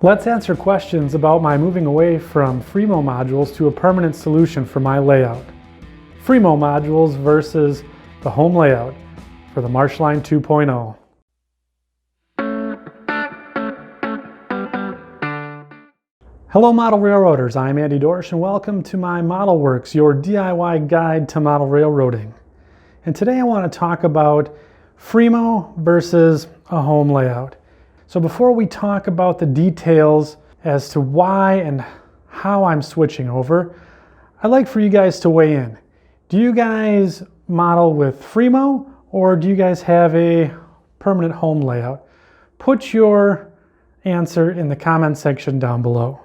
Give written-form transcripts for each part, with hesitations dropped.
Let's answer questions about my moving away from Fremo modules to a permanent solution for my layout. Fremo modules versus the home layout for the Marshline 2.0. Hello Model Railroaders, I'm Andy Dorsch and welcome to my Model Works, your DIY guide to model railroading. And today I want to talk about Fremo versus a home layout. So before we talk about the details as to why and how I'm switching over, I'd like for you guys to weigh in. Do you guys model with Fremo or do you guys have a permanent home layout? Put your answer in the comment section down below.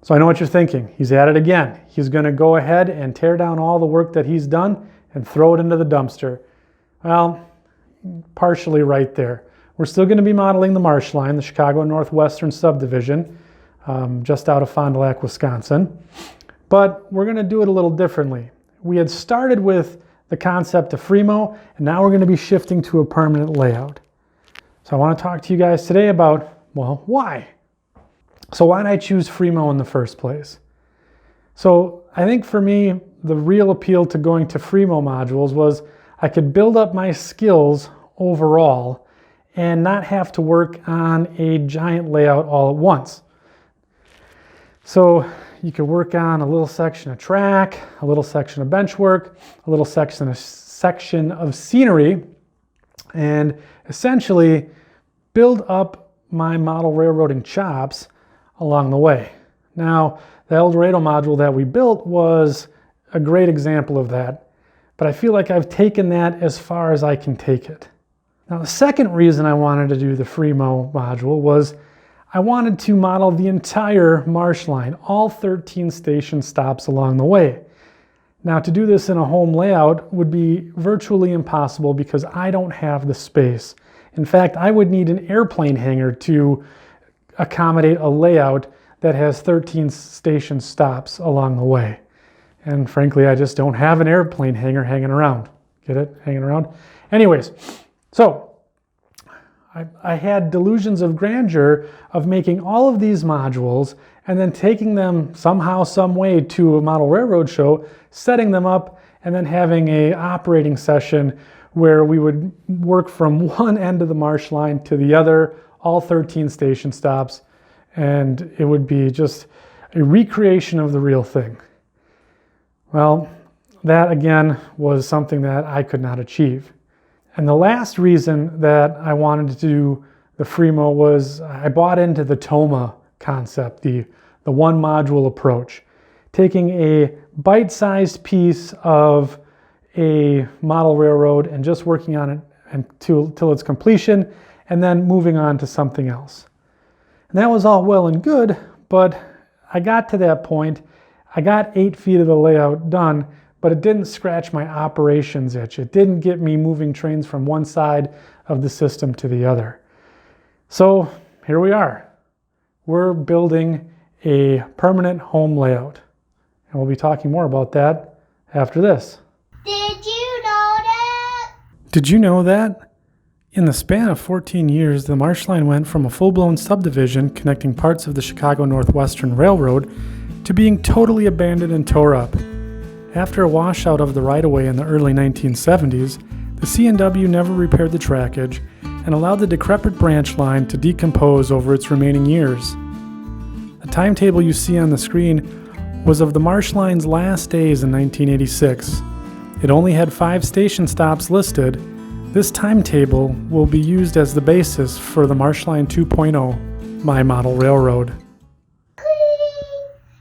So I know what you're thinking. He's at it again. He's going to go ahead and tear down all the work that he's done and throw it into the dumpster. Well, partially right there. We're still going to be modeling the Marshline, the Chicago Northwestern subdivision, just out of Fond du Lac, Wisconsin. But we're going to do it a little differently. We had started with the concept of Fremo, and now we're going to be shifting to a permanent layout. So I want to talk to you guys today about, well, why? So why did I choose Fremo in the first place? So I think for me, the real appeal to going to Fremo modules was I could build up my skills overall and not have to work on a giant layout all at once. So you could work on a little section of track, a little section of bench work, a little section of scenery, and essentially build up my model railroading chops along the way. Now, the El Dorado module that we built was a great example of that, but I feel like I've taken that as far as I can take it. Now, the second reason I wanted to do the Fremo module was I wanted to model the entire Marshline, all 13 station stops along the way. Now, to do this in a home layout would be virtually impossible because I don't have the space. In fact, I would need an airplane hangar to accommodate a layout that has 13 station stops along the way. And frankly, I just don't have an airplane hangar hanging around. Get it? Hanging around? Anyways, so I had delusions of grandeur of making all of these modules and then taking them somehow, some way to a model railroad show, setting them up, and then having an operating session where we would work from one end of the Marshline to the other, all 13 station stops, and it would be just a recreation of the real thing. Well, that again was something that I could not achieve. And the last reason that I wanted to do the Fremo was I bought into the TOMA concept, the one module approach, taking a bite-sized piece of a model railroad and just working on it until its completion, and then moving on to something else. And that was all well and good, but I got to that point. I got 8 feet of the layout done, but it didn't scratch my operations itch. It didn't get me moving trains from one side of the system to the other. So here we are. We're building a permanent home layout. And we'll be talking more about that after this. Did you know that? Did you know that? In the span of 14 years, the Marshline went from a full-blown subdivision connecting parts of the Chicago Northwestern Railroad to being totally abandoned and tore up. After a washout of the right-of-way in the early 1970s, the C&W never repaired the trackage and allowed the decrepit branch line to decompose over its remaining years. The timetable you see on the screen was of the Marshline's last days in 1986. It only had 5 station stops listed. This timetable will be used as the basis for the Marshline 2.0, my model railroad.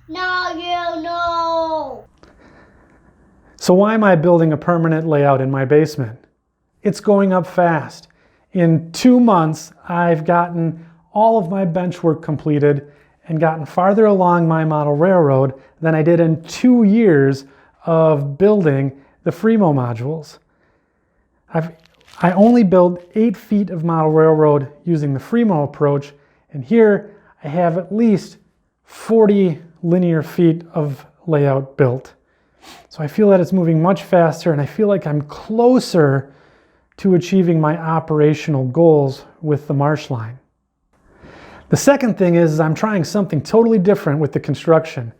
Now you know. So why am I building a permanent layout in my basement? It's going up fast. In 2 months, I've gotten all of my bench work completed and gotten farther along my model railroad than I did in 2 years of building the Fremo modules. I only built 8 feet of model railroad using the Fremo approach, and here I have at least 40 linear feet of layout built. So I feel that it's moving much faster, and I feel like I'm closer to achieving my operational goals with the Marshline. The second thing is I'm trying something totally different with the construction.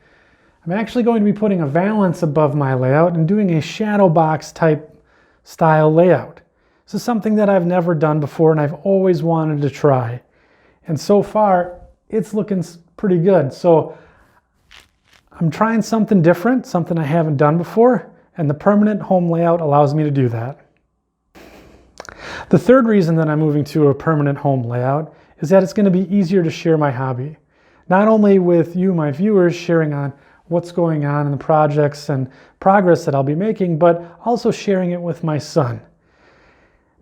I'm actually going to be putting a valance above my layout and doing a shadow box type style layout. This is something that I've never done before and I've always wanted to try. And so far, it's looking pretty good. So I'm trying something different, something I haven't done before, and the permanent home layout allows me to do that. The third reason that I'm moving to a permanent home layout is that it's going to be easier to share my hobby. Not only with you, my viewers, sharing on what's going on in the projects and progress that I'll be making, but also sharing it with my son.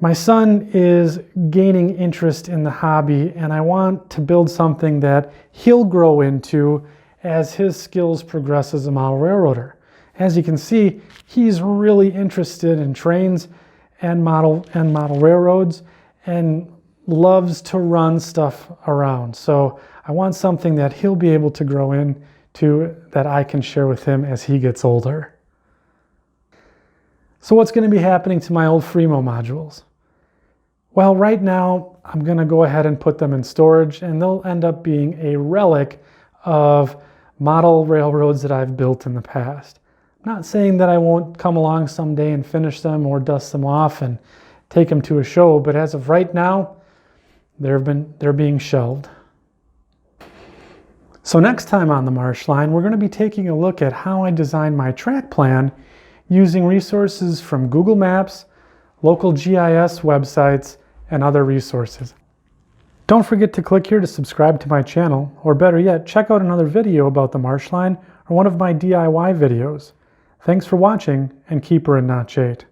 My son is gaining interest in the hobby, and I want to build something that he'll grow into as his skills progress as a model railroader. As you can see, he's really interested in trains and model railroads and loves to run stuff around. So I want something that he'll be able to grow into that I can share with him as he gets older. So what's going to be happening to my old Fremo modules? Well, right now I'm going to go ahead and put them in storage, and they'll end up being a relic of model railroads that I've built in the past. I'm not saying that I won't come along someday and finish them or dust them off and take them to a show, but as of right now, they're being shelved. So next time on the Marsh Line, we're going to be taking a look at how I designed my track plan using resources from Google Maps, local GIS websites, and other resources. Don't forget to click here to subscribe to my channel, or better yet, check out another video about the Marsh Line or one of my DIY videos. Thanks for watching, and keep her in Notch 8.